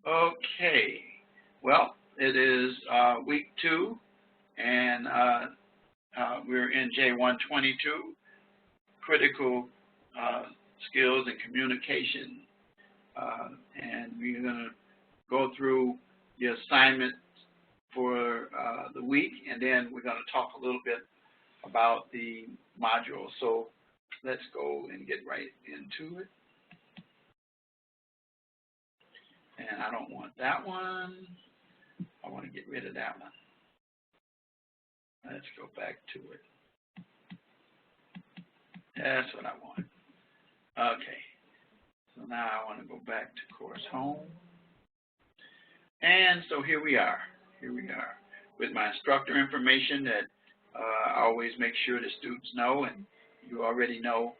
Okay, well, it is week 2, and we're in J122, critical skills and communication, and we're going to go through the assignment for the week, and then we're going to talk a little bit about the module. So let's go and get right into it. And I don't want that one. I want to get rid of that one. Let's go back to it. That's what I want. Okay. So now I want to go back to course home. And so here we are. Here we are with my instructor information that I always make sure the students know, and you already know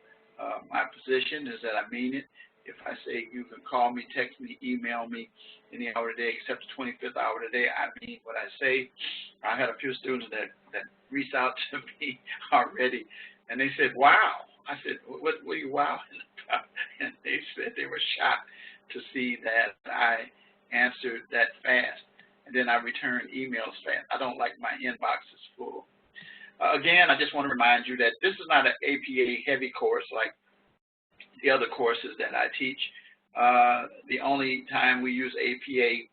my position is that I mean it. If I say you can call me, text me, email me any hour of the day except the 25th hour of the day, I mean what I say. I had a few students that reached out to me already, and they said, wow. I said, what are you wowing about? And they said they were shocked to see that I answered that fast. And then I returned emails fast. I don't like my inboxes full. Again, I just want to remind you that this is not an APA heavy course like the other courses that I teach. The only time we use APA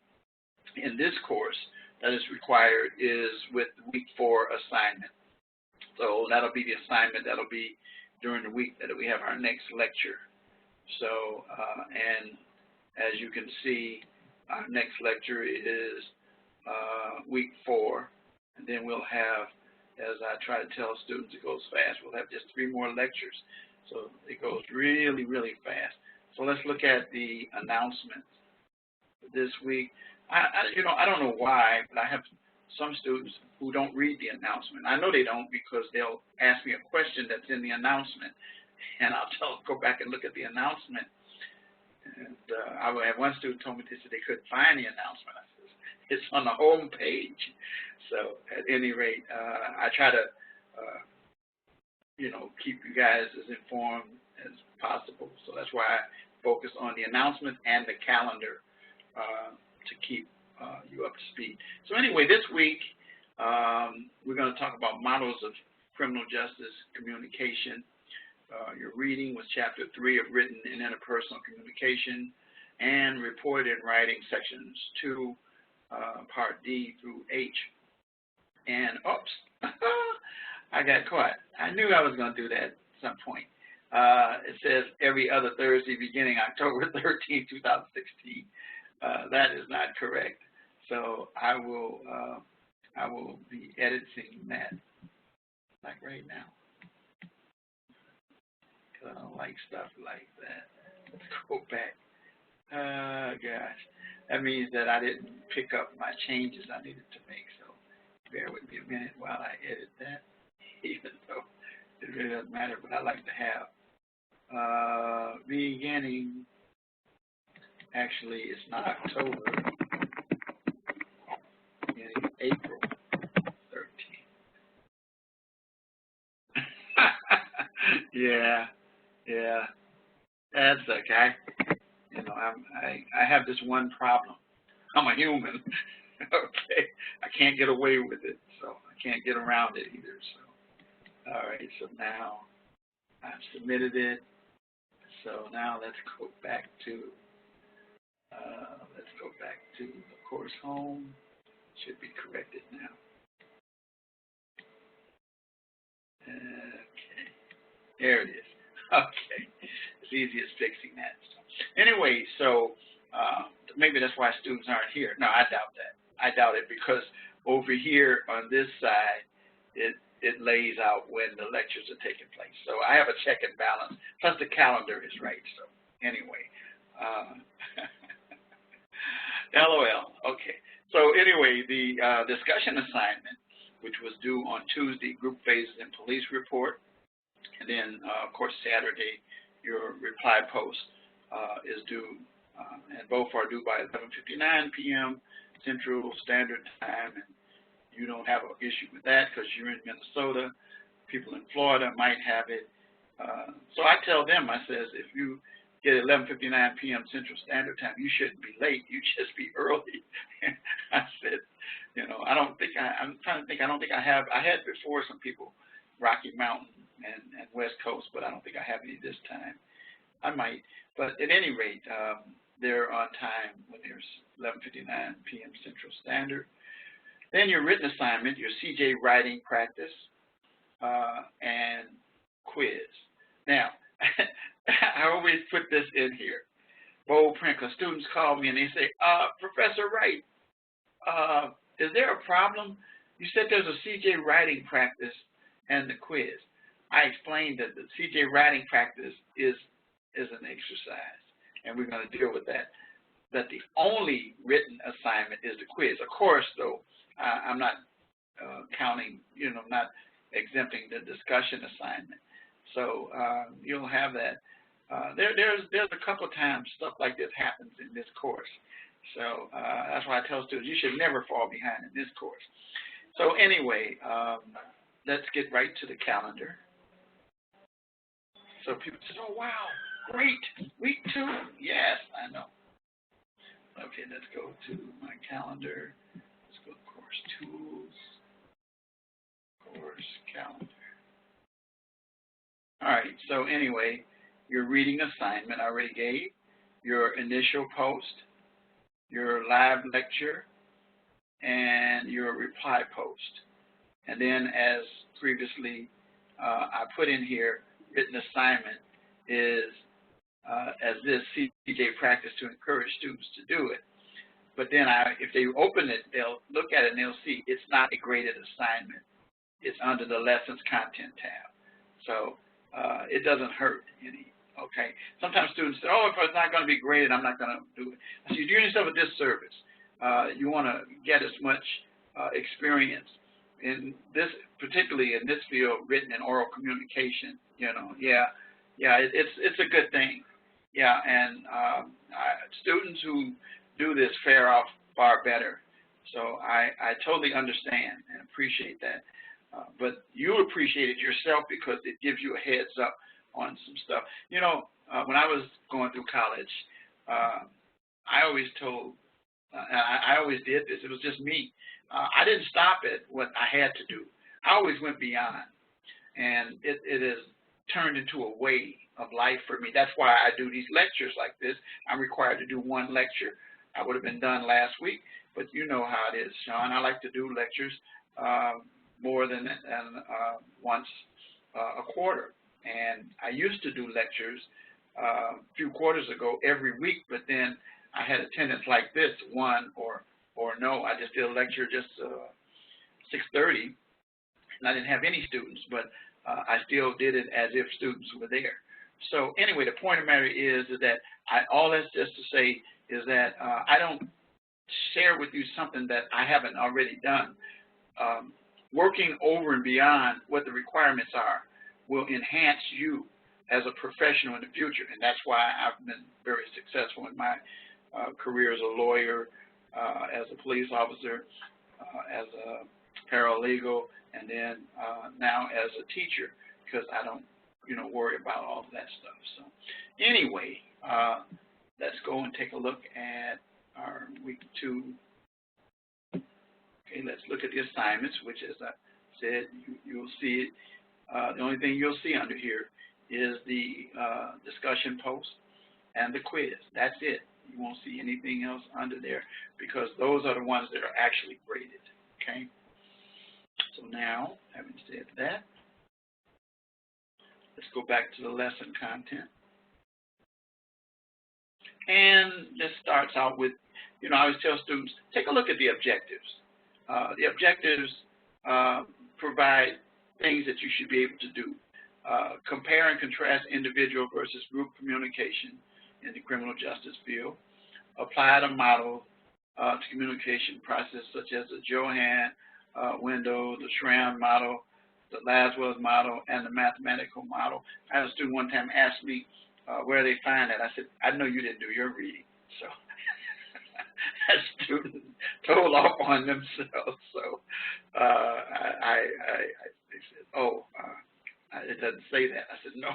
in this course that is required is with week 4 assignment. So that'll be the assignment that'll be during the week that we have our next lecture. So, and as you can see, our next lecture is week 4, and then we'll have, as I try to tell students, it goes fast, we'll have just 3 more lectures. So it goes really, really fast. So let's look at the announcements this week. I don't know why, but I have some students who don't read the announcement. I know they don't because they'll ask me a question that's in the announcement, and I'll tell them, go back and look at the announcement. And I had one student told me they said they couldn't find the announcement. I said, it's on the home page. So at any rate, I try to keep you guys as informed as possible. So that's why I focus on the announcement and the calendar to keep you up to speed. So anyway, this week we're going to talk about models of criminal justice communication. Your reading was Chapter 3 of Written and Interpersonal Communication, and Reported in Writing, Sections 2, Part D through H. And, oops, I got caught. I knew I was going to do that at some point. It says every other Thursday beginning October 13, 2016. That is not correct. So I will be editing that like right now, because I don't like stuff like that. Let's go back. Gosh, that means that I didn't pick up my changes I needed to make. So bear with me a minute while I edit that. Even though it really doesn't matter, but I like to have beginning, actually it's not October, beginning April 13th. yeah, that's okay. I have this one problem. I'm a human. Okay, I can't get away with it, so I can't get around it either. So. All right, so now I've submitted it. So now let's go back to the course home. Should be corrected now. Okay, there it is. Okay, it's easy as fixing that. So, anyway, so maybe that's why students aren't here. No, I doubt that. I doubt it because over here on this side, it lays out when the lectures are taking place. So I have a check and balance, plus the calendar is right. So anyway, LOL, okay. So anyway, the discussion assignment, which was due on Tuesday, group phases and police report, and then, of course, Saturday, your reply post is due, and both are due by 11:59 p.m. Central Standard Time, and you don't have an issue with that because you're in Minnesota. People in Florida might have it. So I tell them, I says, if you get 11:59 p.m. Central Standard Time. You shouldn't be late. You just be early. I said, you know, I'm trying to think. I don't think I have. I had before some people, Rocky Mountain and West Coast, but I don't think I have any this time. I might, but at any rate, they're on time when there's 11:59 p.m. Central Standard. Then your written assignment, your CJ writing practice, and quiz. Now, I always put this in here, bold print, because students call me and they say, Professor Wright, is there a problem? You said there's a CJ writing practice and the quiz. I explained that the CJ writing practice is an exercise, and we're going to deal with that. That the only written assignment is the quiz. Of course, though, I'm not counting, you know, not exempting the discussion assignment. So you'll have that. There's a couple of times stuff like this happens in this course. So that's why I tell students you should never fall behind in this course. So anyway, let's get right to the calendar. So people say, oh, wow, great, week 2. Yes, I know. Okay, let's go to my calendar. Let's go to course tools, course calendar. All right, so anyway, your reading assignment I already gave, your initial post, your live lecture, and your reply post. And then as previously I put in here, written assignment is as this CJ practice to encourage students to do it. But then if they open it, they'll look at it and they'll see it's not a graded assignment. It's under the lessons content tab. So it doesn't hurt any, okay? Sometimes students say, oh, if it's not going to be graded, I'm not going to do it. So you're doing yourself a disservice. You want to get as much experience in this, particularly in this field, written and oral communication, you know, it's a good thing. Yeah, and students who do this fare off far better. So I totally understand and appreciate that. But you appreciate it yourself because it gives you a heads up on some stuff. You know, when I was going through college, I always told, I always did this. It was just me. I didn't stop at what I had to do. I always went beyond. And it has turned into a way of life for me. That's why I do these lectures like this. I'm required to do one lecture. I would have been done last week, but you know how it is, Sean. I like to do lectures more than once a quarter. And I used to do lectures a few quarters ago every week, but then I had attendance like this, one or no. I just did a lecture just 6:30, and I didn't have any students, but I still did it as if students were there. So anyway, the point of the matter is that all that's just to say is that I don't share with you something that I haven't already done. Working over and beyond what the requirements are will enhance you as a professional in the future, and that's why I've been very successful in my career as a lawyer, as a police officer, as a paralegal, and then now as a teacher, because I don't, you know, worry about all of that stuff. So anyway, let's go and take a look at our week 2. Okay, let's look at the assignments, which, as I said, you'll see it. The only thing you'll see under here is the discussion post and the quiz. That's it. You won't see anything else under there because those are the ones that are actually graded, okay? So now, having said that, let's go back to the lesson content. And this starts out with, you know, I always tell students, take a look at the objectives. The objectives provide things that you should be able to do. Compare and contrast individual versus group communication in the criminal justice field. Apply the model to communication process such as the Johan window, the Schramm model, the Laswell's model, and the mathematical model. I had a student one time ask me where they find that. I said, I know you didn't do your reading. So that student told off on themselves. So they said, oh, it doesn't say that. I said, no,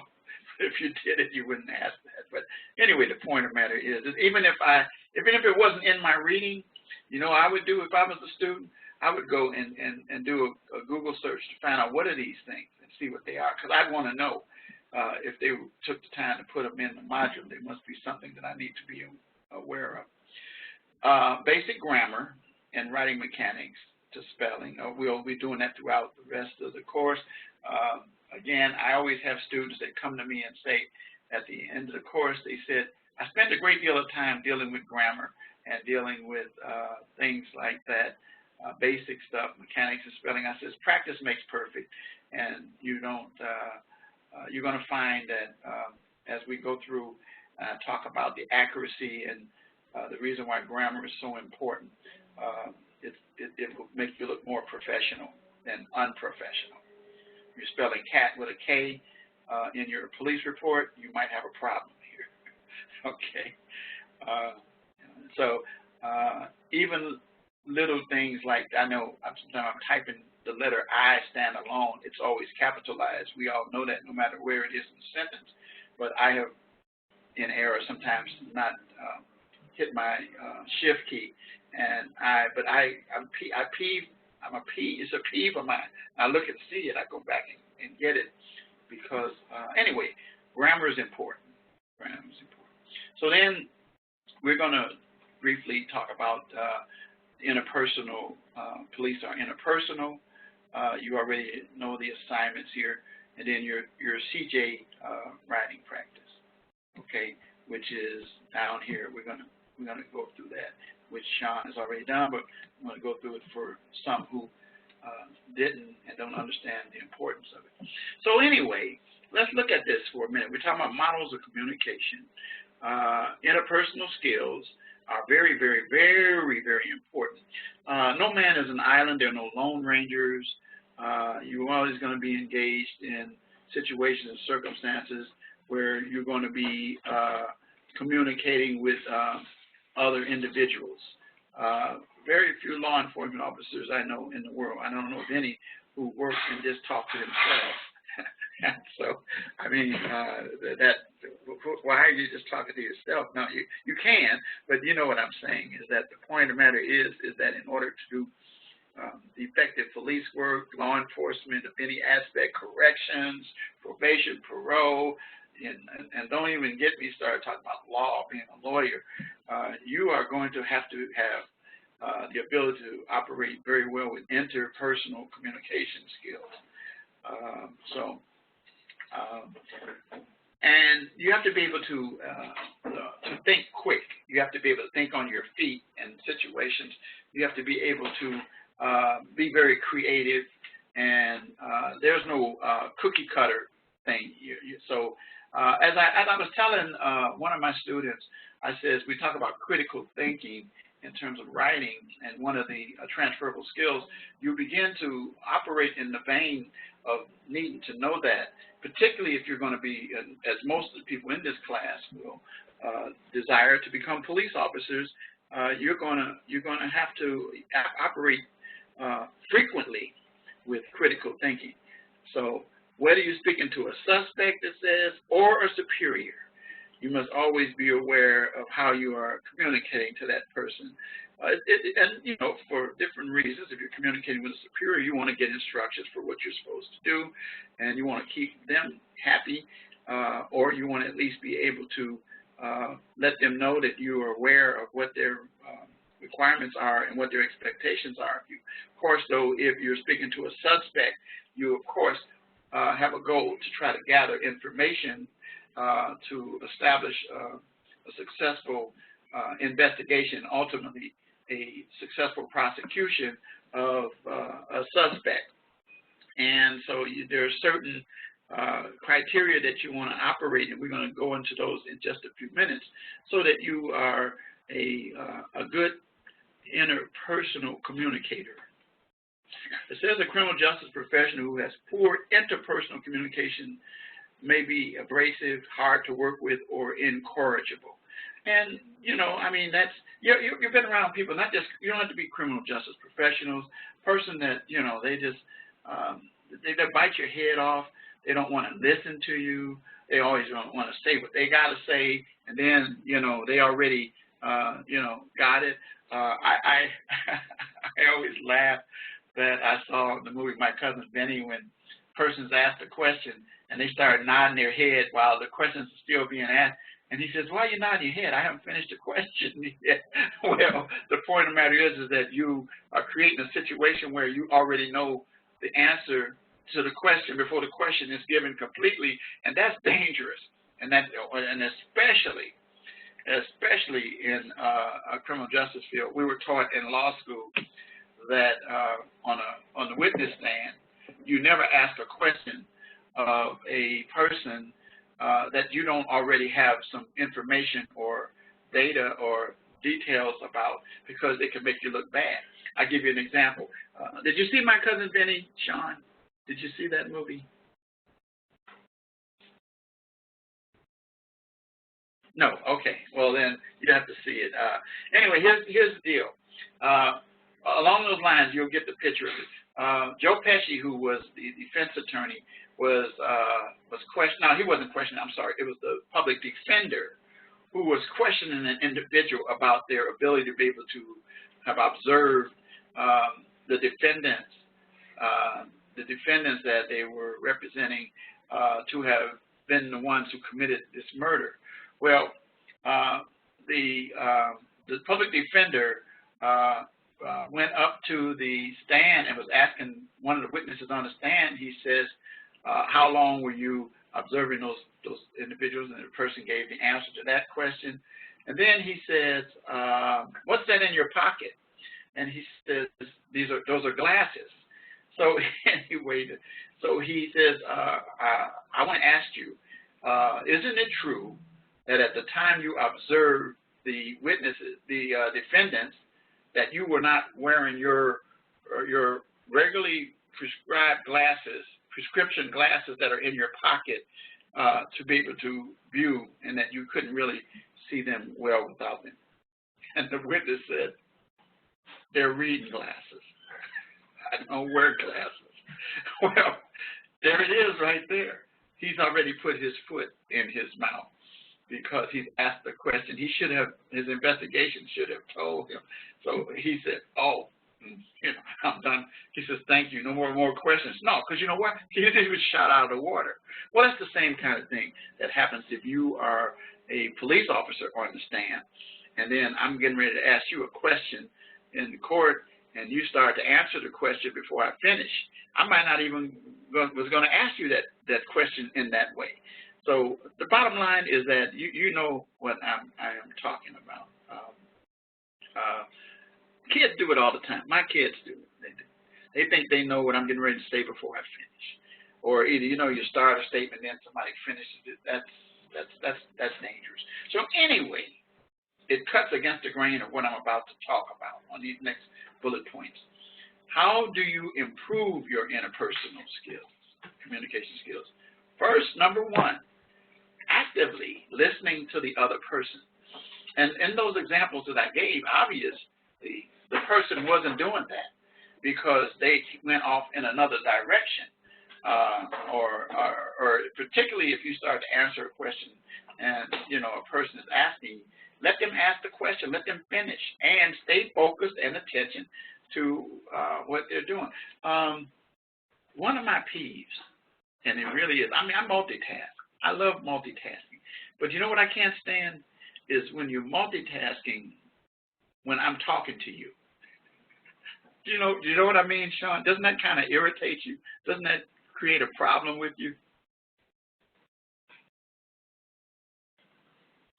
if you did it, you wouldn't ask that. But anyway, the point of the matter is even if it wasn't in my reading, I would do, if I was a student, I would go and do a Google search to find out what are these things and see what they are, because I'd want to know if they took the time to put them in the module. There must be something that I need to be aware of. Basic grammar and writing mechanics to spelling. We'll be doing that throughout the rest of the course. Again, I always have students that come to me and say at the end of the course, they said, I spent a great deal of time dealing with grammar and dealing with things like that, basic stuff, mechanics and spelling. I says, practice makes perfect, and you're going to find that as we go through talk about the accuracy and the reason why grammar is so important, it will make you look more professional than unprofessional. If you're spelling cat with a K in your police report, you might have a problem here. Okay. So even little things like, I know sometimes I'm typing the letter I stand alone, it's always capitalized. We all know that no matter where it is in the sentence. But I have, in error, sometimes not hit my shift key, and it's a peeve of mine. I look and see it, I go back and get it, because anyway, grammar is important. Grammar is important. So then we're going to briefly talk about interpersonal. Police are interpersonal. You already know the assignments here, and then your CJ writing practice, okay, which is down here. We're gonna go through that, which Sean has already done, but I'm going to go through it for some who didn't and don't understand the importance of it. So anyway, let's look at this for a minute. We're talking about models of communication. Interpersonal skills are very, very, very, very important. No man is an island. There are no lone rangers. You're always going to be engaged in situations and circumstances where you're going to be communicating with other individuals. Very few law enforcement officers I know in the world. I don't know of any who work and just talk to themselves. So, I mean, why are you just talking to yourself? No, you can, but you know what I'm saying is that the point of the matter is that in order to do effective police work, law enforcement of any aspect, corrections, probation, parole, and don't even get me started talking about law, being a lawyer, you are going to have the ability to operate very well with interpersonal communication skills. And you have to be able to think quick. You have to be able to think on your feet in situations. You have to be able to be very creative, and there's no cookie cutter thing. So as I was telling one of my students, I says, we talk about critical thinking in terms of writing, and one of the transferable skills, you begin to operate in the vein of needing to know that, particularly if you're going to be, as most of the people in this class will desire to become police officers, you're going to have to operate frequently with critical thinking. So whether you're speaking to a suspect, it says, or a superior, you must always be aware of how you are communicating to that person. And, you know, for different reasons, if you're communicating with a superior, you want to get instructions for what you're supposed to do, and you want to keep them happy, or you want to at least be able to let them know that you are aware of what their requirements are and what their expectations are. Of course, though, if you're speaking to a suspect, you, of course, have a goal to try to gather information to establish a successful investigation, ultimately a successful prosecution of a suspect. And so there are certain criteria that you want to operate, and we're going to go into those in just a few minutes, so that you are a good interpersonal communicator. It says a criminal justice professional who has poor interpersonal communication may be abrasive, hard to work with, or incorrigible. And, you know, I mean, that's, you've been around people, not just, you don't have to be criminal justice professionals, person that, you know, they just, they bite your head off, they don't want to listen to you, they always want to say what they got to say, and then, they already, got it. I I always laugh that I saw in the movie My Cousin Vinny when persons asked a question and they started nodding their head while the questions are still being asked. And he says, "Why are you nodding your head? I haven't finished the question yet." Well, the point of the matter is that you are creating a situation where you already know the answer to the question before the question is given completely, and that's dangerous. And especially in a criminal justice field, we were taught in law school that on the witness stand, you never ask a question of a person that you don't already have some information or data or details about, because it can make you look bad. I'll give you an example. Did you see My Cousin Vinny, Sean? Did you see that movie? No. Okay. Well, then you have to see it. Anyway, here's the deal. Along those lines, you'll get the picture of it. Joe Pesci, who was the defense attorney, was questioned. No, he wasn't questioned. I'm sorry. It was the public defender who was questioning an individual about their ability to be able to have observed the defendants that they were representing to have been the ones who committed this murder. Well, the public defender went up to the stand and was asking one of the witnesses on the stand. He says, "How long were you observing those individuals?" And the person gave the answer to that question. And then he says, "What's that in your pocket?" And he says, "Those are glasses." So anyway, so he says, "I want to ask you, isn't it true that at the time you observed the witnesses, the defendants, that you were not wearing your regularly prescribed glasses, prescription glasses that are in your pocket to be able to view, and that you couldn't really see them well without them?" And the witness said, "They're reading glasses. I don't wear glasses." Well, there it is right there. He's already put his foot in his mouth because he's asked the question. His investigation should have told him. So he said, "Oh, I'm done." He says, "Thank you. No more questions." No, because you know what? He was shot out of the water. Well, that's the same kind of thing that happens if you are a police officer on the stand, and then I'm getting ready to ask you a question in the court, and you start to answer the question before I finish. I might not even was going to ask you that question in that way. So the bottom line is that you know what I am talking about. Kids do it all the time. My kids do it. They think they know what I'm getting ready to say before I finish. Or either, you start a statement, then somebody finishes it. That's dangerous. So anyway, it cuts against the grain of what I'm about to talk about on these next bullet points. How do you improve your interpersonal skills, communication skills? First, number one, actively listening to the other person. And in those examples that I gave, obviously the person wasn't doing that because they went off in another direction. Or particularly if you start to answer a question and, a person is asking, let them ask the question, let them finish, and stay focused and attention to what they're doing. One of my peeves, and it really is, I multitask. I love multitasking. But you know what I can't stand is when you're multitasking when I'm talking to you. Do you know what I mean, Sean? Doesn't that kind of irritate you? Doesn't that create a problem with you?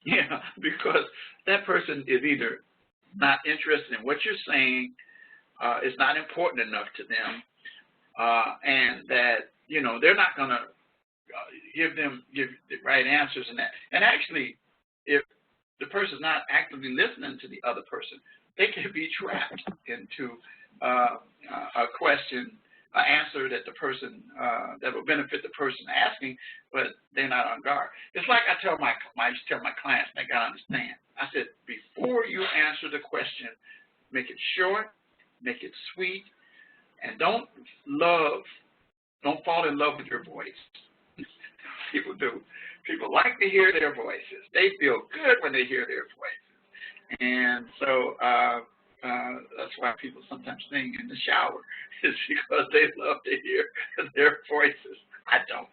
Yeah, because that person is either not interested in what you're saying, it's not important enough to them, and that, they're not going to give the right answers and that. And actually, if the person's not actively listening to the other person, they can be trapped into a question, an answer that the person, that will benefit the person asking, but they're not on guard. It's like I used to tell my clients, they got to understand. I said, before you answer the question, make it short, make it sweet, and don't fall in love with your voice. People do. People like to hear their voices. They feel good when they hear their voices. And so that's why people sometimes sing in the shower, is because they love to hear their voices. I don't.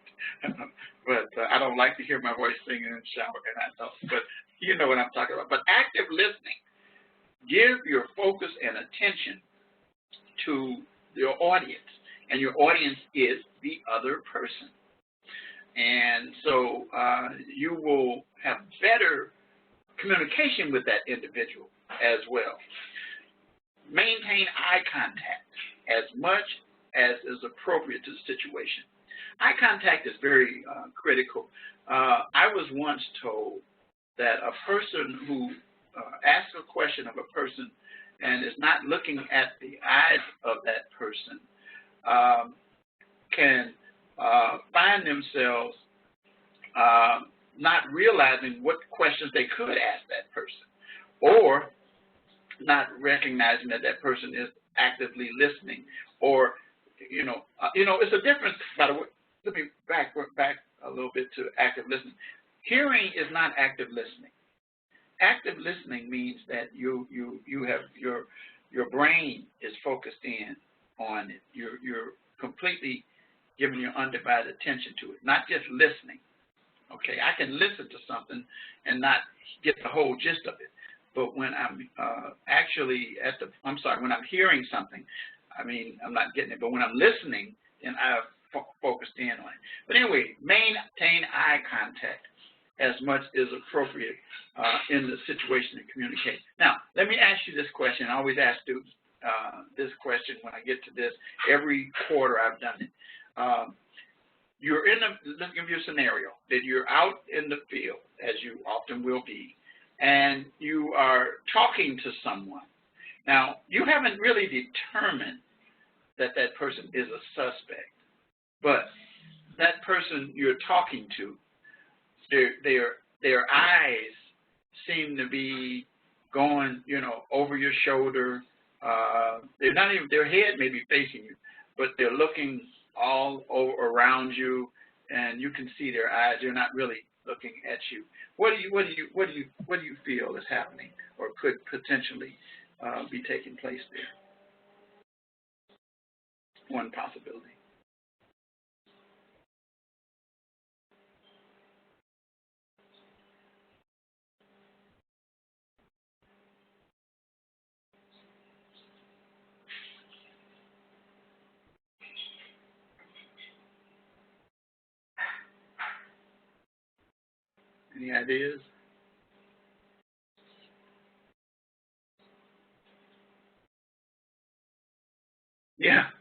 But I don't like to hear my voice singing in the shower, and I don't. But you know what I'm talking about. But active listening, give your focus and attention to your audience, and your audience is the other person. And so you will have better communication with that individual as well. Maintain eye contact as much as is appropriate to the situation. Eye contact is very critical. I was once told that a person who asks a question of a person and is not looking at the eyes of that person can find themselves not realizing what questions they could ask that person, or not recognizing that that person is actively listening, or it's a difference. By the way, let me back a little bit to active listening. Hearing is not active listening. Active listening means that you have your brain is focused in on it. You're completely giving your undivided attention to it, not just listening. Okay, I can listen to something and not get the whole gist of it. But when I'm when I'm hearing something, I mean, I'm not getting it. But when I'm listening, then I've focused in on it. But anyway, maintain eye contact as much as appropriate in the situation and communicate. Now, let me ask you this question. I always ask students this question when I get to this. Every quarter I've done it. Let's give you a scenario that you're out in the field, as you often will be, and you are talking to someone. Now, you haven't really determined that that person is a suspect, but that person you're talking to, their eyes seem to be going, over your shoulder. They're not even, their head may be facing you, but they're looking all over around you, and you can see their eyes. They're not really looking at you. What do you feel is happening or could potentially be taking place there? One possibility. Any ideas?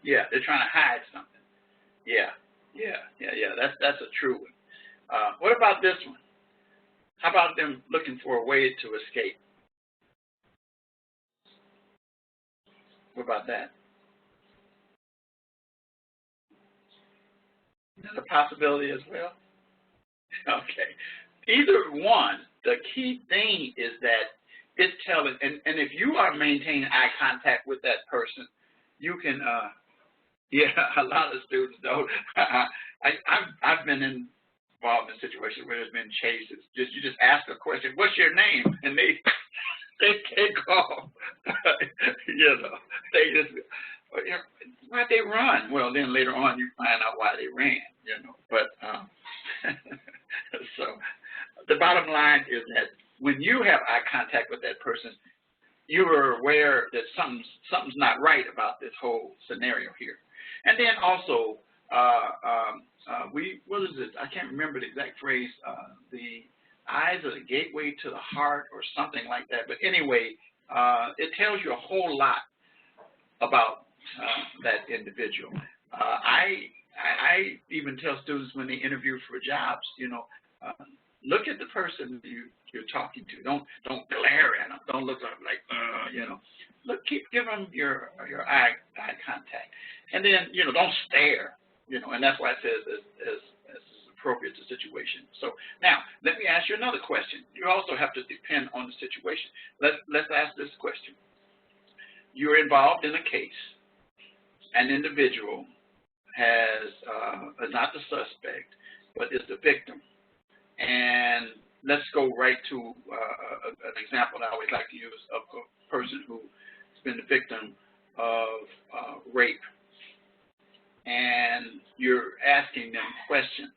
Yeah, they're trying to hide something. Yeah. That's a true one. What about this one? How about them looking for a way to escape? What about that? Is that a possibility as well? Okay. Either one, the key thing is that it's telling, and if you are maintaining eye contact with that person, you can, a lot of students don't. I've been involved in situations where there's been chases. You just ask a question, what's your name? And they take off. They just, why'd they run? Well, then later on you find out why they ran, But so the bottom line is that when you have eye contact with that person, you are aware that something's not right about this whole scenario here. And then also, what is it? I can't remember the exact phrase. The eyes are the gateway to the heart or something like that. But anyway, it tells you a whole lot about that individual. I even tell students when they interview for jobs, look at the person you're talking to. Don't glare at them. Don't look like Look, give them your eye contact, and then don't stare. And that's why it says as appropriate to the situation. So now let me ask you another question. You also have to depend on the situation. Let's ask this question. You're involved in a case. An individual is not the suspect, but is the victim. And let's go right to an example that I always like to use of a person who's been the victim of rape. And you're asking them questions,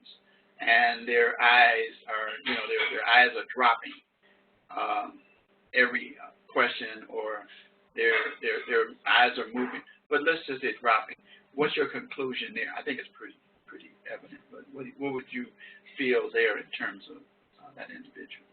and their eyes are, their eyes are dropping every question, or their eyes are moving. But let's just say dropping. What's your conclusion there? I think it's pretty evident. But what would you feel there in terms of that individual?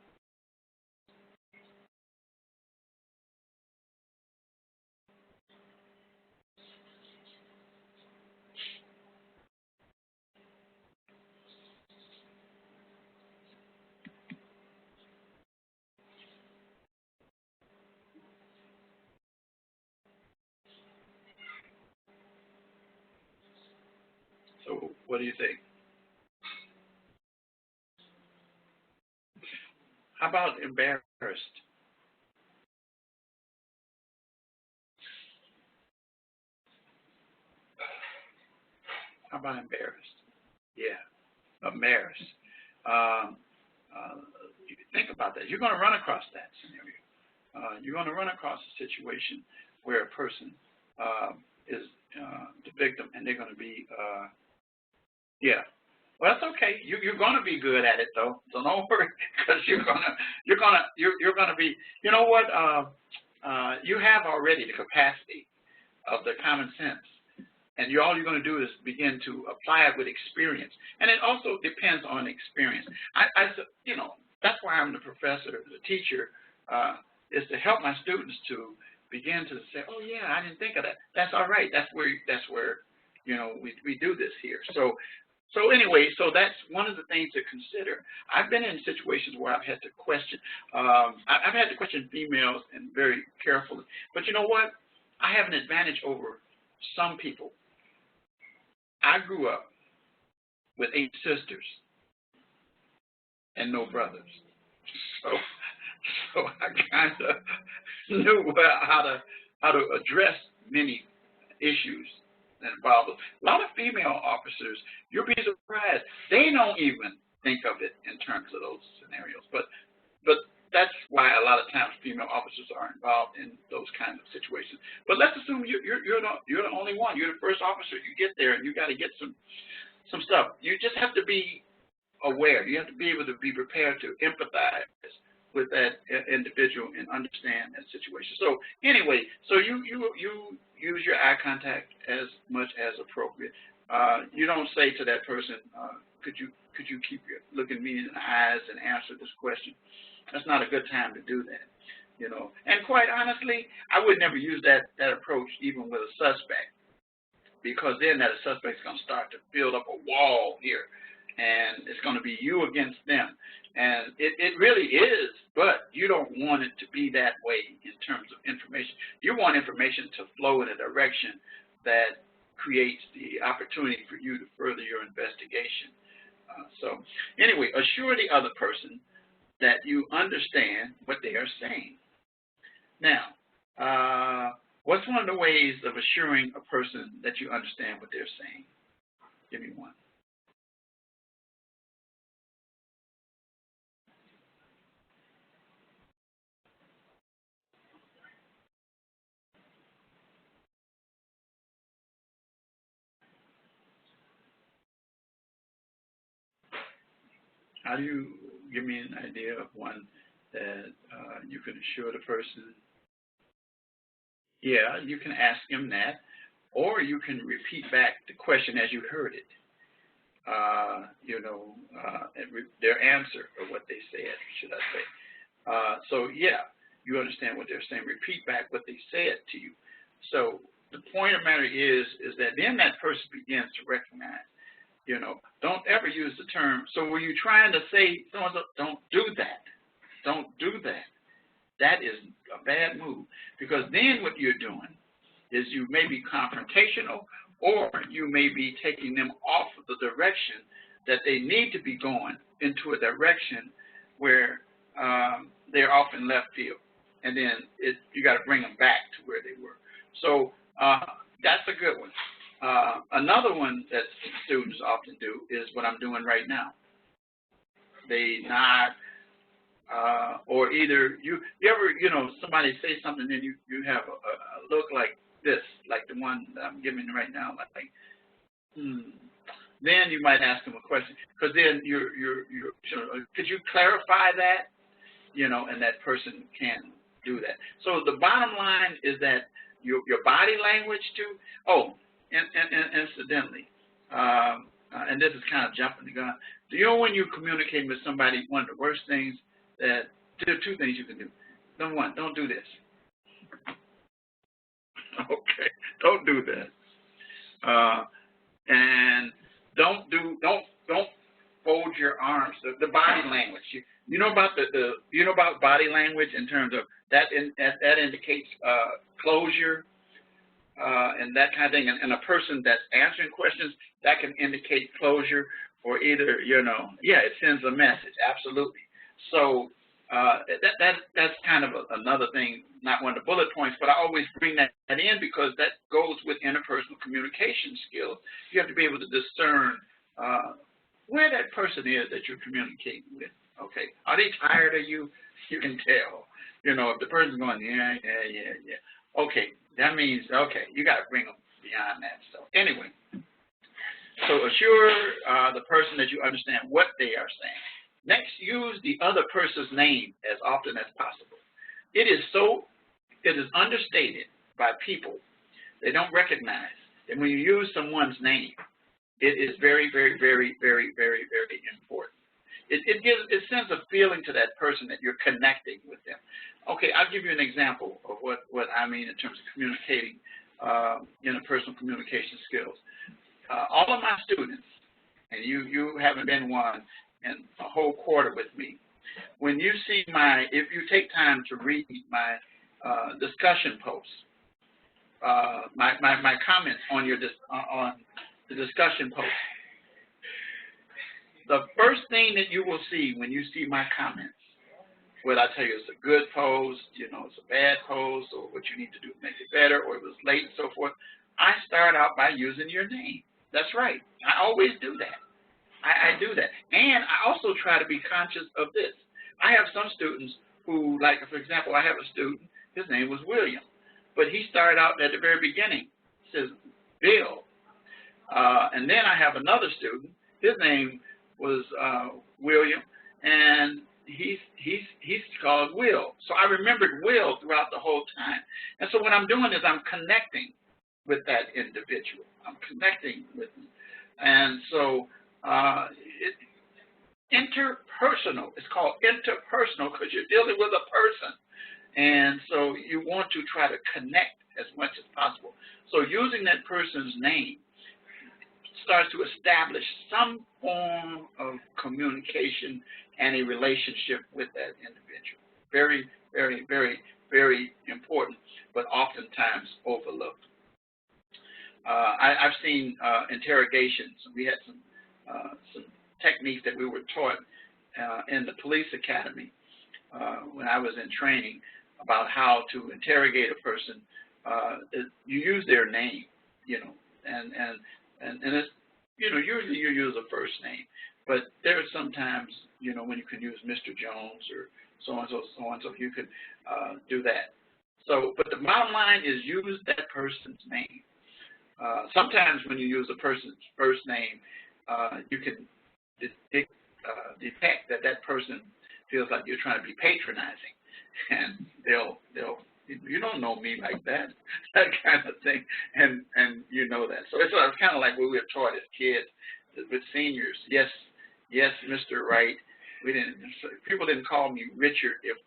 So what do you think? How about embarrassed? How about embarrassed? Yeah, embarrassed. Um, you think about that. You're going to run across that scenario. You're going to run across a situation where a person is the victim, and they're going to be, yeah. Well, that's okay. You're going to be good at it, though. So don't worry, because you're gonna be. You know what? You have already the capacity of the common sense, and all you're going to do is begin to apply it with experience. And it also depends on experience. That's why I'm the professor, the teacher, is to help my students to begin to say, oh yeah, I didn't think of that. That's all right. That's where we do this here. So anyway, so that's one of the things to consider. I've been in situations where I've had to question. I've had to question females, and very carefully. But you know what? I have an advantage over some people. I grew up with 8 sisters and no brothers. So I kind of knew how to address many issues that involve a lot of female officers. You'll be surprised, they don't even think of it in terms of those scenarios. But that's why a lot of times female officers are involved in those kinds of situations. But let's assume you're the only one. You're the first officer. You get there, and you got to get some stuff. You just have to be aware. You have to be able to be prepared to empathize with that individual and understand that situation. So anyway, so you use your eye contact as much as appropriate. You don't say to that person, could you keep looking me in the eyes and answer this question? That's not a good time to do that, And quite honestly, I would never use that approach even with a suspect, because then that suspect's going to start to build up a wall here, and it's going to be you against them. And it really is, but you don't want it to be that way in terms of information. You want information to flow in a direction that creates the opportunity for you to further your investigation. So anyway, assure the other person that you understand what they are saying. Now, what's one of the ways of assuring a person that you understand what they're saying? Give me one. How do you give me an idea of one that you can assure the person? Yeah, you can ask them that, or you can repeat back the question as you heard it. Their answer, or what they said, should I say. So yeah, you understand what they're saying. Repeat back what they said to you. So the point of the matter is that then that person begins to recognize. Don't ever use the term. So were you trying to say, don't do that. Don't do that. That is a bad move, because then what you're doing is you may be confrontational, or you may be taking them off of the direction that they need to be going, into a direction where they're off in left field. And then you got to bring them back to where they were. So that's a good one. Another one that students often do is what I'm doing right now. they nod, or either you ever, somebody say something and you have a look like this, like the one that I'm giving right now, like, Then you might ask them a question, because then could you clarify that? And that person can do that. So the bottom line is that your body language too. Oh, and incidentally, and this is kind of jumping the gun. Do you know when you're communicating with somebody, one of the worst things there are two things you can do. Number one, don't do this. Okay, don't do that. And don't fold your arms. The body language. You know about about body language in terms of that indicates closure and that kind of thing. And a person that's answering questions, that can indicate closure, or either it sends a message. Absolutely. So that's kind of another thing, not one of the bullet points, but I always bring that in because that goes with interpersonal communication skills. You have to be able to discern where that person is that you're communicating with. Okay, are they tired of you? You can tell. If the person's going, yeah. Okay, that means, okay, you got to bring them beyond that. So anyway, so assure the person that you understand what they are saying. Next, use the other person's name as often as possible. It is understated by people. They don't recognize that when you use someone's name, it is very, very, very, very, very, very important. It sends a feeling to that person that you're connecting with them. Okay, I'll give you an example of what I mean in terms of communicating, interpersonal communication skills. All of my students, and you haven't been one in a whole quarter with me, when you see if you take time to read my discussion posts, my comments on on the discussion post, the first thing that you will see when you see my comments, whether I tell you it's a good post, it's a bad post, or what you need to do to make it better, or it was late and so forth, I start out by using your name. That's right. I always do that. I do that. And I also try to be conscious of this. I have some students who, like, for example, I have a student, his name was William, but he started out at the very beginning. He says, Bill. And then I have another student, his name was William, and he's called Will. So I remembered Will throughout the whole time. And so what I'm doing is I'm connecting with that individual. I'm connecting with them. And so interpersonal, it's called interpersonal because you're dealing with a person. And so you want to try to connect as much as possible. So using that person's name starts to establish some form of communication and a relationship with that individual. Very, very, very, very important, but oftentimes overlooked. I've seen interrogations. We had some techniques that we were taught in the police academy when I was in training about how to interrogate a person. You use their name, and it's, usually you use a first name, but there are sometimes, when you can use Mr. Jones or so-and-so, so-and-so, you could do that. So, but the bottom line is use that person's name. Sometimes when you use a person's first name, you can detect that person feels like you're trying to be patronizing, and they'll you don't know me like that, that kind of thing, and you know that. So it's kind of like what we were taught as kids with seniors. Yes, Mr. Wright. People didn't call me Richard. If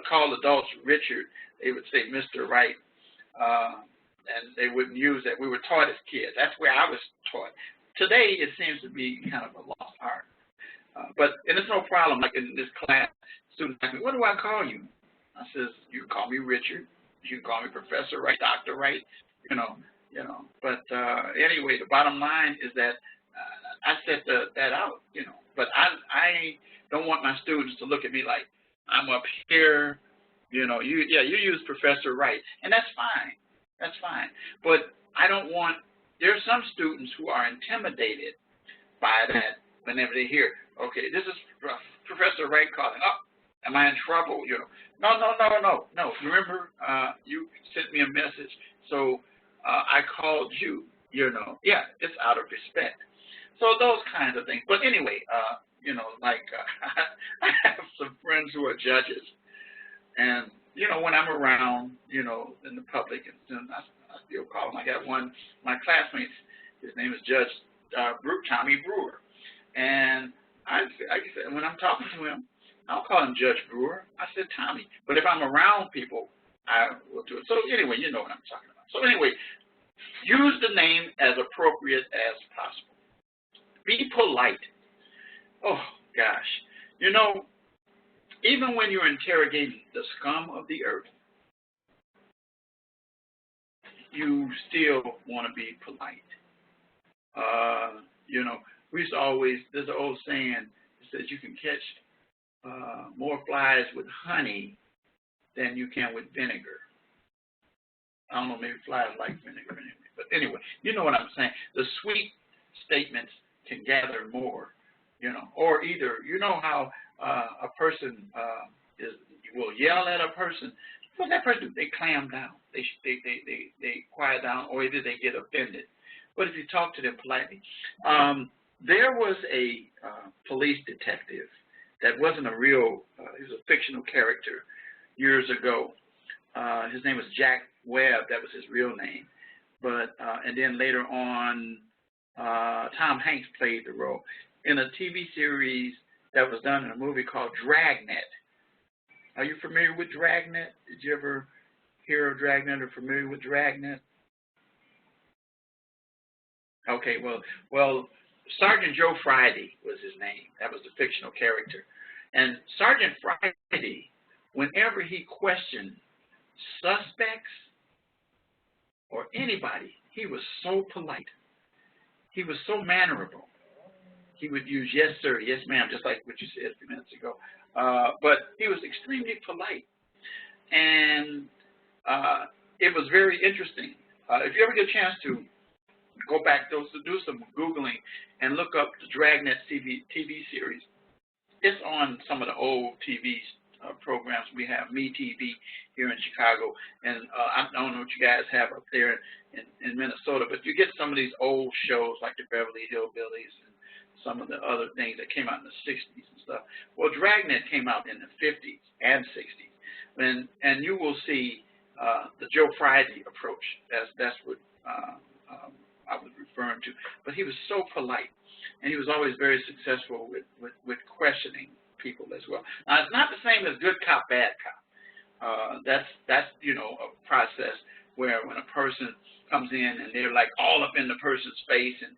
call adults Richard, they would say Mr. Wright, and they wouldn't use that. We were taught as kids. That's where I was taught. Today, it seems to be kind of a lost art. And it's no problem. Like in this class, students ask me, "What do I call you?" I says, "You can call me Richard. You can call me Professor Wright, Dr. Wright, But anyway, the bottom line is that I set that out, But I don't want my students to look at me like I'm up here, you use Professor Wright, and that's fine. That's fine. But I don't want. There are some students who are intimidated by that whenever they hear Okay, this is Professor Wright calling. Oh, am I in trouble? You know, no. Remember, you sent me a message, so I called you. You know, yeah, it's out of respect. So those kinds of things. But anyway, you know, like I have some friends who are judges, and you know, when I'm around, you know, in the public, and I still call him. I got one, my classmates. His name is Judge Tommy Brewer, and I said, when I'm talking to him, I'll call him Judge Brewer. I said Tommy, but if I'm around people, I will do it. So anyway, you know what I'm talking about. So anyway, use the name as appropriate as possible. Be polite. Oh gosh, you know, even when you're interrogating the scum of the earth, you still want to be polite. You know, we used to always, there's an old saying that says you can catch more flies with honey than you can with vinegar. I don't know, maybe flies like vinegar anyway. But anyway, you know what I'm saying. The sweet statements can gather more, you know, or either, you know how a person will yell at a person. What that person do? They clam down. They quiet down, or either they get offended. But if you talk to them politely, there was a police detective that wasn't a real, he was a fictional character years ago. His name was Jack Webb. That was his real name. But and then later on, Tom Hanks played the role in a TV series that was done in a movie called Dragnet. Are you familiar with Dragnet? Did you ever hear of Dragnet or familiar with Dragnet? Okay, well, Sergeant Joe Friday was his name. That was the fictional character. And Sergeant Friday, whenever he questioned suspects or anybody, he was so polite. He was so mannerable. He would use yes, sir, yes, ma'am, just like what you said a few minutes ago. But he was extremely polite. And it was very interesting. If you ever get a chance to go back, do some Googling and look up the Dragnet TV series. It's on some of the old TV programs. We have MeTV here in Chicago, and I don't know what you guys have up there in Minnesota, but you get some of these old shows like the Beverly Hillbillies and some of the other things that came out in the 60s and stuff. Well, Dragnet came out in the 50s and 60s, and you will see the Joe Friday approach. That's what I was referring to. But he was so polite, and he was always very successful with questioning people as well. Now, it's not the same as good cop, bad cop. That's you know, a process where when a person comes in and they're like all up in the person's face, and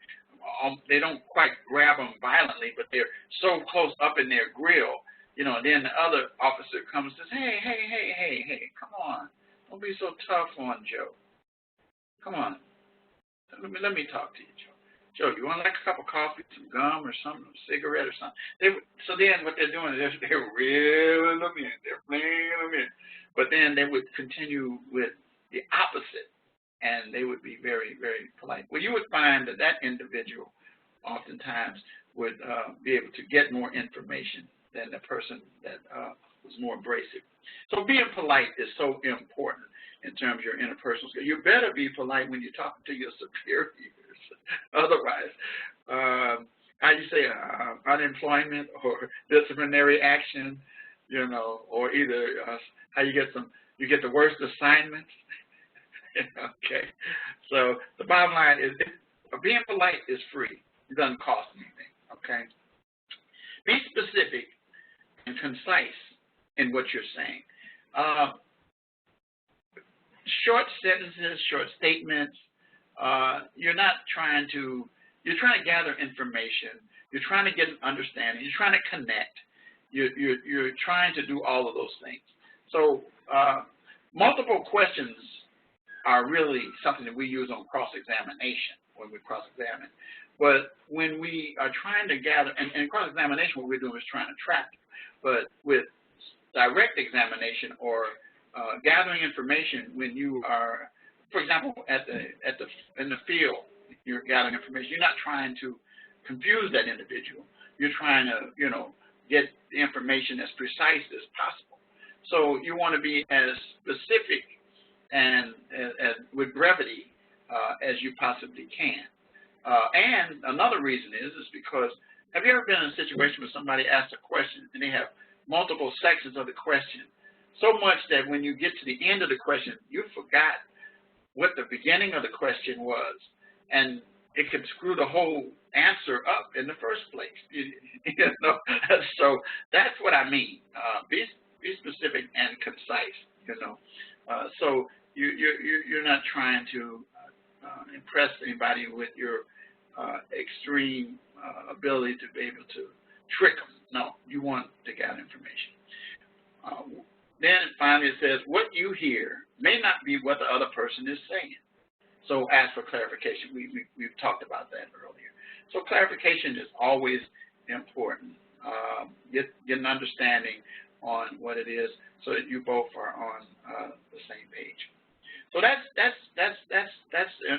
they don't quite grab them violently, but they're so close up in their grill, you know, and then the other officer comes and says, hey, come on. Don't be so tough on Joe. Come on. Let me talk to you, Joe. Joe, you want like a cup of coffee, some gum or something, a cigarette or something? So then what they're doing is they're reeling them in. They're bringing them in. But then they would continue with the opposite, and they would be very, very polite. Well, you would find that that individual oftentimes would be able to get more information than the person that was more abrasive. So being polite is so important in terms of your interpersonal skills. You better be polite when you're talking to your superiors. Otherwise, how do you say, unemployment or disciplinary action, you know, or either how you get the worst assignments. Okay. So the bottom line is being polite is free. It doesn't cost anything. Okay. Be specific and concise in what you're saying. Short sentences, short statements. You're trying to gather information. You're trying to get an understanding. You're trying to connect. You're trying to do all of those things. So multiple questions are really something that we use on cross-examination when we cross-examine. But when we are trying to gather, and cross-examination, what we're doing is trying to trap you. But with direct examination or gathering information, when you are, for example, in the field, you're gathering information. You're not trying to confuse that individual. you're trying to, get the information as precise as possible. So you want to be as specific and with brevity as you possibly can. And another reason is because, have you ever been in a situation where somebody asks a question and they have multiple sections of the question, so much that when you get to the end of the question, you forgot what the beginning of the question was, and it could screw the whole answer up in the first place. So that's what I mean. Be specific and concise. So you're not trying to impress anybody with your extreme ability to be able to trick them. No, you want to gather information. Then finally it says, what you hear may not be what the other person is saying. So ask for clarification. We've talked about that earlier. So clarification is always important. Get an understanding on what it is so that you both are on the same page. So that's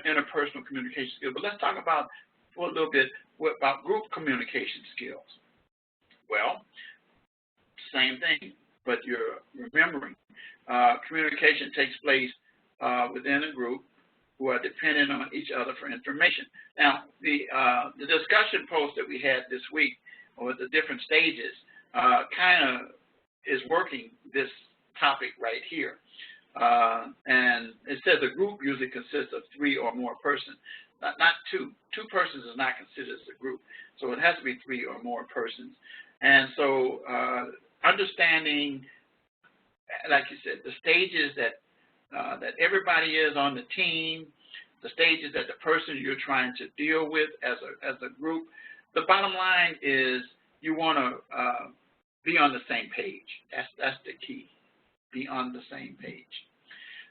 interpersonal communication skills. But let's talk about for a little bit about group communication skills. Well, same thing, but you're remembering communication takes place within a group who are dependent on each other for information. Now, the discussion post that we had this week, with the different stages, kind of is working this topic right here. And it says a group usually consists of 3 or more persons, not 2. 2 persons is not considered as a group, so it has to be 3 or more persons. And so understanding, like you said, the stages that everybody is on the team, the stages that the person you're trying to deal with as a group. The bottom line is you want to be on the same page. That's the key. Be on the same page.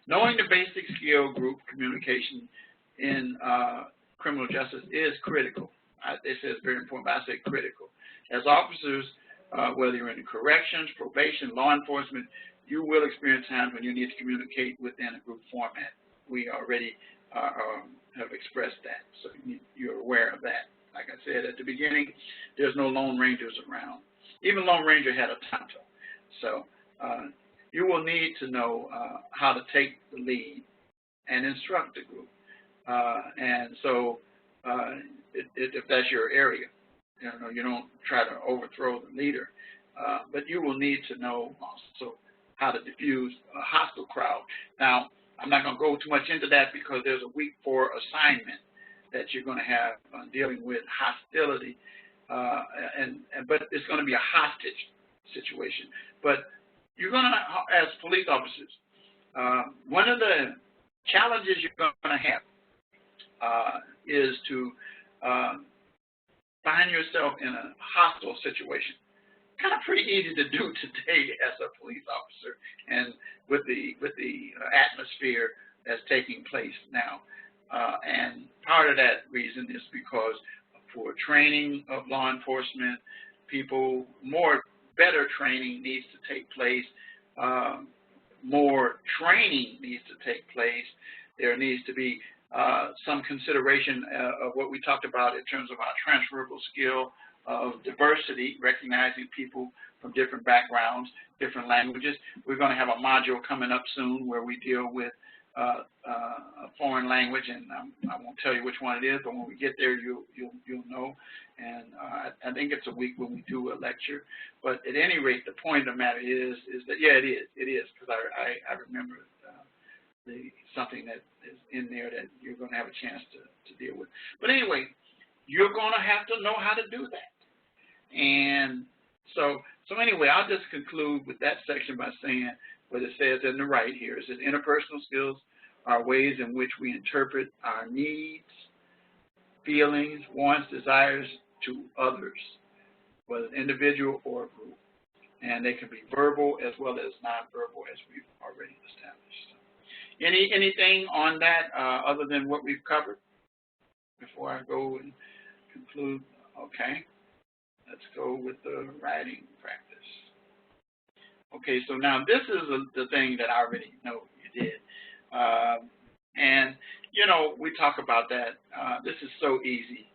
Knowing the basic skill group communication in criminal justice is critical. They say it's very important, but I say critical. As officers, whether you're in corrections, probation, law enforcement, you will experience times when you need to communicate within a group format. We already have expressed that, so you're aware of that. Like I said at the beginning, there's no Lone Rangers around. Even Lone Ranger had a tonto. So you will need to know how to take the lead and instruct the group. And so if that's your area, you don't try to overthrow the leader, but you will need to know also how to diffuse a hostile crowd. Now, I'm not going to go too much into that because there's a week 4 assignment that you're going to have dealing with hostility, but it's going to be a hostage situation. But you're going to, as police officers, one of the challenges you're going to have is to find yourself in a hostile situation. Kind of pretty easy to do today as a police officer, and with the atmosphere that's taking place now. And part of that reason is because for training of law enforcement, better training needs to take place. More training needs to take place. There needs to be some consideration of what we talked about in terms of our transferable skill of diversity, recognizing people from different backgrounds, different languages. We're going to have a module coming up soon where we deal with a foreign language, and I won't tell you which one it is, but when we get there, you'll know. And I think it's a week when we do a lecture. But at any rate, the point of the matter is that, yeah, it is, because I remember something that is in there that you're going to have a chance to deal with. But anyway, you're going to have to know how to do that. And so anyway, I'll just conclude with that section by saying what it says in the right here. It says interpersonal skills are ways in which we interpret our needs, feelings, wants, desires to others, whether individual or group. And they can be verbal as well as nonverbal, as we've already established. So, anything on that other than what we've covered before I go and conclude? Okay. Let's go with the writing practice. Okay, so now this is the thing that I already know you did. And, we talk about that. This is so easy.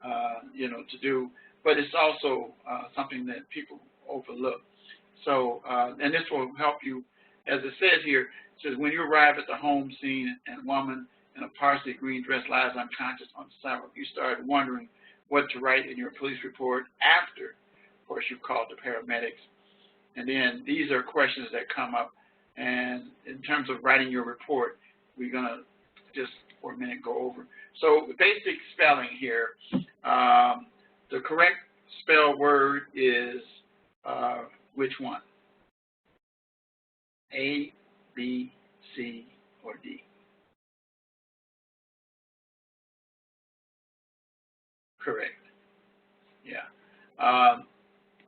to do, but it's also something that people overlook. So, and this will help you, as it says here, it says, when you arrive at the home scene and a woman in a parsley green dress lies unconscious on the sidewalk, you start wondering what to write in your police report after, of course, you've called the paramedics. And then these are questions that come up. And in terms of writing your report, we're going to just for a minute go over. So the basic spelling here, the correct spell word is which one? A, B, C, or D? Correct. Yeah.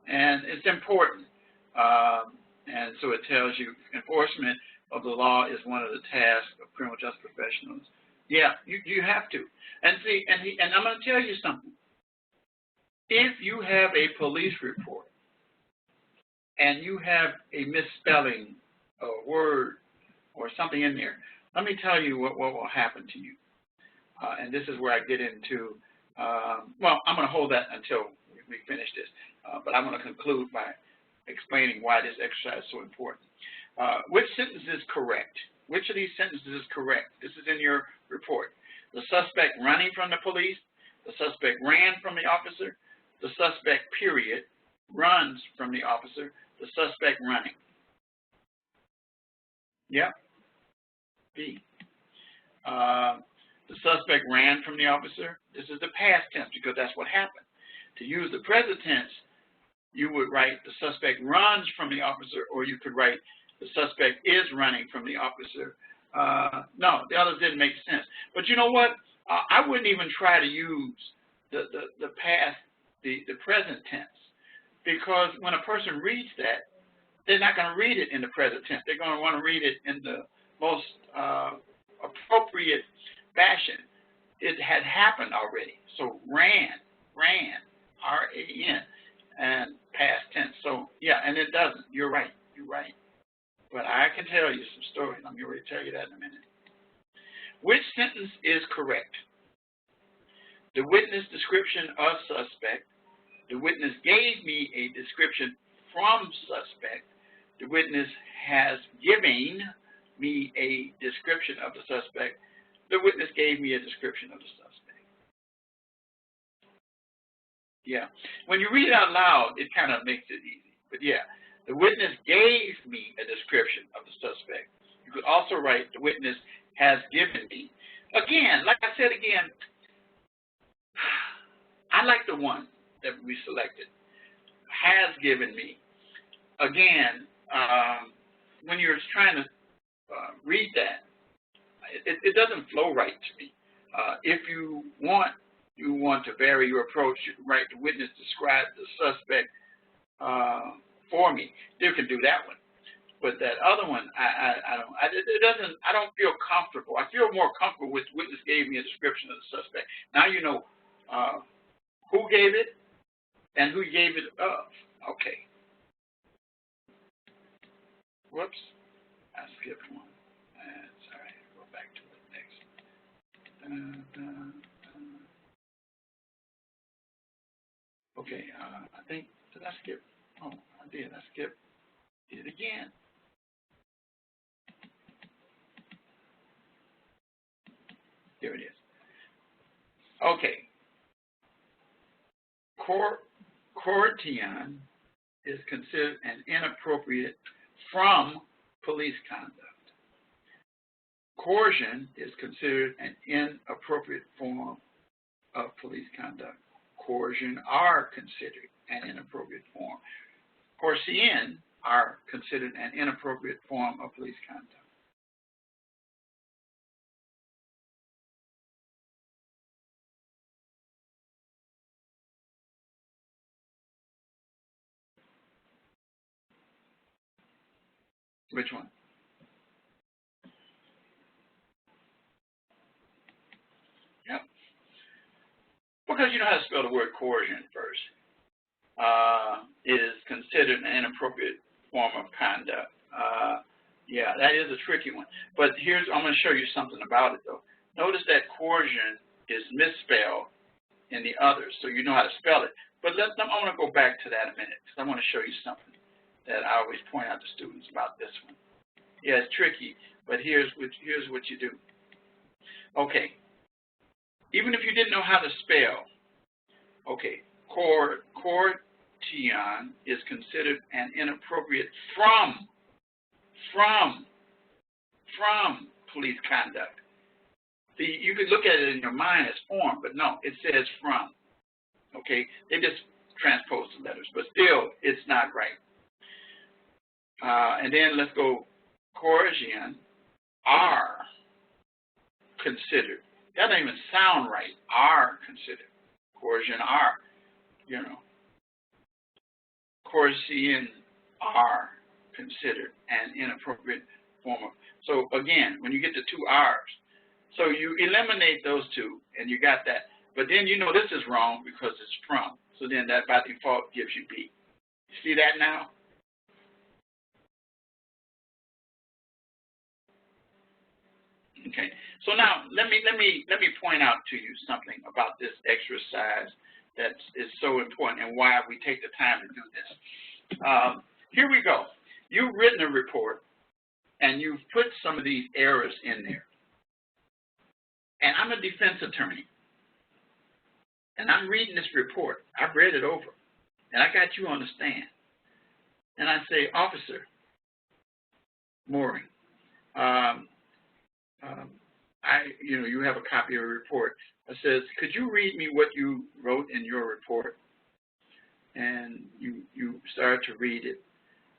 And it's important. And so it tells you enforcement of the law is one of the tasks of criminal justice professionals. Yeah, you have to. And see, and I'm going to tell you something. If you have a police report and you have a misspelling of a word or something in there, let me tell you what will happen to you. And this is where I get into, well, I'm going to hold that until we finish this. But I'm going to conclude by explaining why this exercise is so important. Which sentence is correct? Which of these sentences is correct? This is in your report. The suspect running from the police, the suspect ran from the officer, the suspect, period, runs from the officer, the suspect running. Yep. B. The suspect ran from the officer. This is the past tense because that's what happened. To use the present tense, you would write the suspect runs from the officer, or you could write the suspect is running from the officer. No, the others didn't make sense. But you know what? I wouldn't even try to use the past, the present tense, because when a person reads that, they're not going to read it in the present tense. They're going to want to read it in the most appropriate fashion. It had happened already. So ran, R-A-N, and past tense. So, yeah, and it doesn't. You're right. You're right. But I can tell you some stories. I'm going to tell you that in a minute. Which sentence is correct? The witness description of suspect. The witness gave me a description from suspect. The witness has given me a description of the suspect. The witness gave me a description of the suspect. Yeah. When you read it out loud, it kind of makes it easy. But yeah, the witness gave me a description of the suspect. You could also write the witness has given me. Again, like I said again, I like the one that we selected. Has given me. Again, when you're trying to read that, it doesn't flow right to me. If you want to vary your approach, you can write the witness described the suspect for me. You can do that one. But that other one, I don't feel comfortable. I feel more comfortable with witness gave me a description of the suspect. Now you know who gave it and who gave it of. Okay. Whoops. I skipped one. Sorry. Go back to the next. Okay. I think, did I skip? Oh, I did. I skipped it again. Here it is. Okay. Coercion is considered an inappropriate from police conduct. Coercion is considered an inappropriate form of police conduct. Coercion are considered an inappropriate form. Coercion are considered an inappropriate form of police conduct. Which one? Yep. Because you know how to spell the word coercion first. Is considered an inappropriate form of conduct. Yeah, that is a tricky one. But I'm going to show you something about it, though. Notice that coercion is misspelled in the others, so you know how to spell it. But I want to go back to that a minute, because I want to show you something that I always point out to students about this one. Yeah, it's tricky, but here's what you do. Okay, even if you didn't know how to spell, okay, courtesan is considered an inappropriate from police conduct. See, you could look at it in your mind as form, but no, it says from. Okay, they just transpose the letters, but still, it's not right. And then let's go, coercion are considered. That doesn't even sound right. Are considered. Coercion are, you know. Coercion are considered an inappropriate form of. So again, when you get the two R's, so you eliminate those two, and you got that. But then you know this is wrong because it's from. So then that by default gives you B. You see that now? Okay. So now let me point out to you something about this exercise that is so important and why we take the time to do this. Here we go. You've written a report and you've put some of these errors in there. And I'm a defense attorney. And I'm reading this report. I've read it over. And I got you on the stand. And I say, Officer Mooring, you have a copy of the report. It says, could you read me what you wrote in your report? And you start to read it.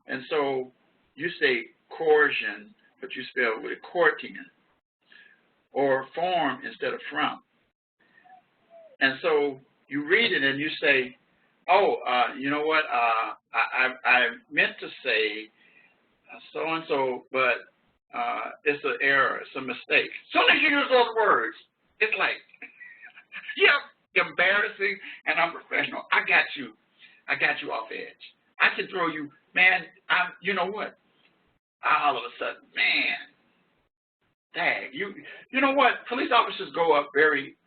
And so you say coercion, but you spell with a courtian, or form instead of from. And so you read it and you say, oh, you know what, I meant to say so-and-so, but it's an error, it's a mistake. As soon as you use those words, it's like, yeah, embarrassing and unprofessional. I got you off edge. I can throw you, man, you know what? All of a sudden, man, dang, you know what? Police officers go up very,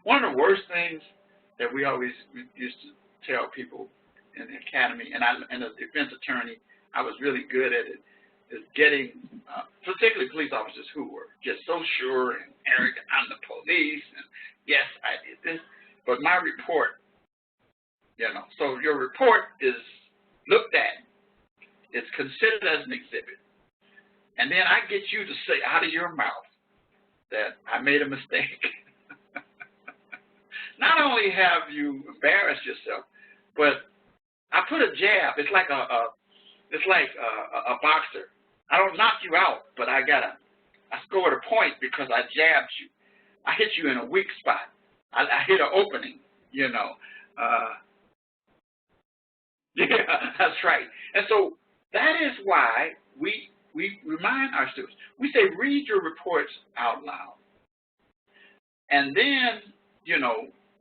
one of the worst things that we used to tell people in the academy, and as a defense attorney, I was really good at it, is getting, particularly police officers who were just so sure and arrogant, I'm the police, and yes, I did this, but my report, so your report is looked at, it's considered as an exhibit, and then I get you to say out of your mouth that I made a mistake. Not only have you embarrassed yourself, but I put a jab. It's like a boxer. I don't knock you out, but I scored a point because I jabbed you. I hit you in a weak spot. I hit an opening, Yeah, that's right. And so that is why we remind our students. We say, read your reports out loud. And then,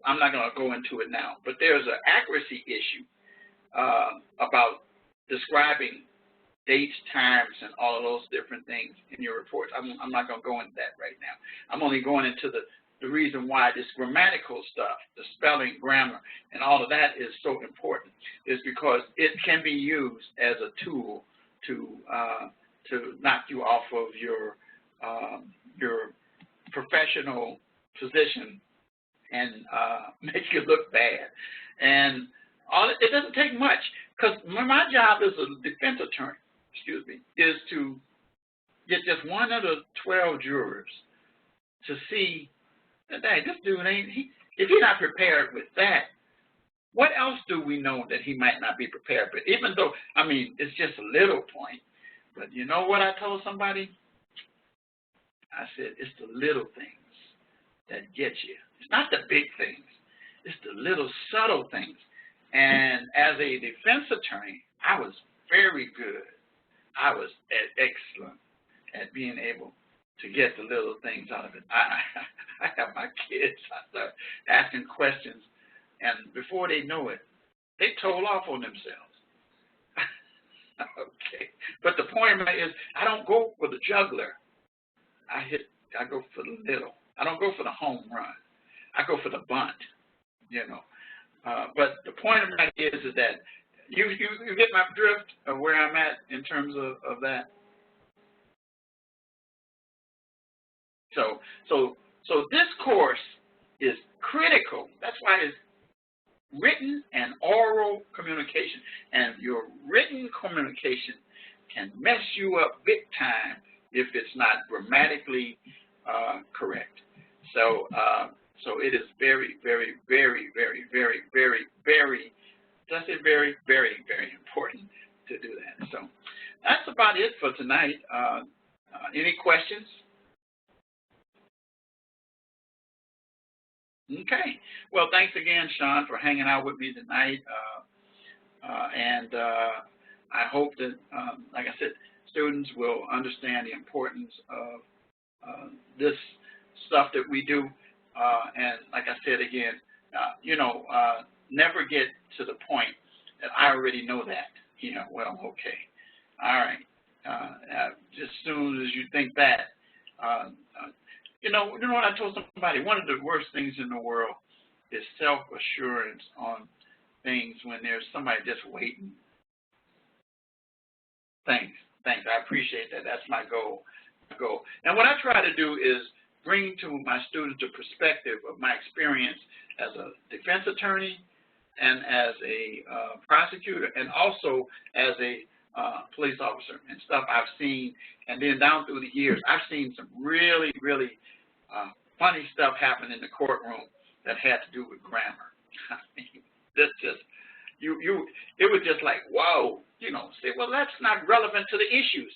I'm not going to go into it now, but there's an accuracy issue about describing dates, times, and all of those different things in your reports. I'm not going to go into that right now. I'm only going into the reason why this grammatical stuff, the spelling, grammar, and all of that is so important, is because it can be used as a tool to knock you off of your professional position and make you look bad. And it doesn't take much, because my job as a defense attorney, is to get just one of the 12 jurors to see that, hey, this dude if he's not prepared with that, what else do we know that he might not be prepared with? Even though, it's just a little point. But you know what I told somebody? I said, it's the little things that get you. It's not the big things. It's the little subtle things. And as a defense attorney, I was very good. I was excellent at being able to get the little things out of it. I have my kids, I start asking questions, and before they know it, they told off on themselves. Okay. But the point is, I don't go for the juggler. I go for the little. I don't go for the home run. I go for the bunt. you know. But the point of that is that you get my drift of where I'm at in terms of that. So this course is critical. That's why it's written and oral communication. And your written communication can mess you up big time if it's not grammatically correct. So it is very, very, very, very, very, very, very, I say very, very, very important to do that. So that's about it for tonight. Any questions? Okay. Well, thanks again, Sean, for hanging out with me tonight. I hope that, like I said, students will understand the importance of this stuff that we do. And like I said again, never get to the point that I already know that. Well, okay. All right. Just as soon as you think that, you know what I told somebody? One of the worst things in the world is self-assurance on things when there's somebody just waiting. Thanks. I appreciate that. That's my goal. And what I try to do is bring to my students the perspective of my experience as a defense attorney and as a prosecutor and also as a police officer and stuff I've seen. And then down through the years, I've seen some really, really funny stuff happen in the courtroom that had to do with grammar. I mean, that's just, it was just like, whoa, say, well, that's not relevant to the issues.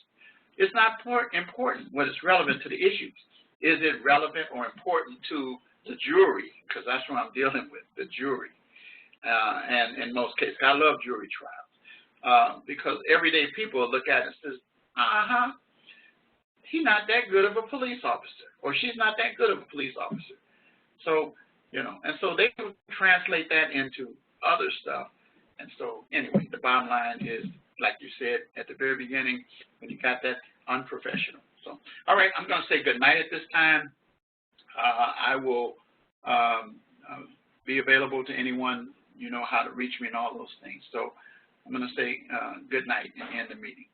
It's not important when it's relevant to the issues. Is it relevant or important to the jury? Because that's what I'm dealing with, the jury. And in most cases, I love jury trials because everyday people look at it and says, he's not that good of a police officer, or she's not that good of a police officer. So, and so they will translate that into other stuff. And so, anyway, the bottom line is, like you said at the very beginning, when you got that, unprofessional. So, all right, I'm going to say good night at this time. I will be available to anyone, how to reach me and all those things. So I'm going to say good night and end the meeting.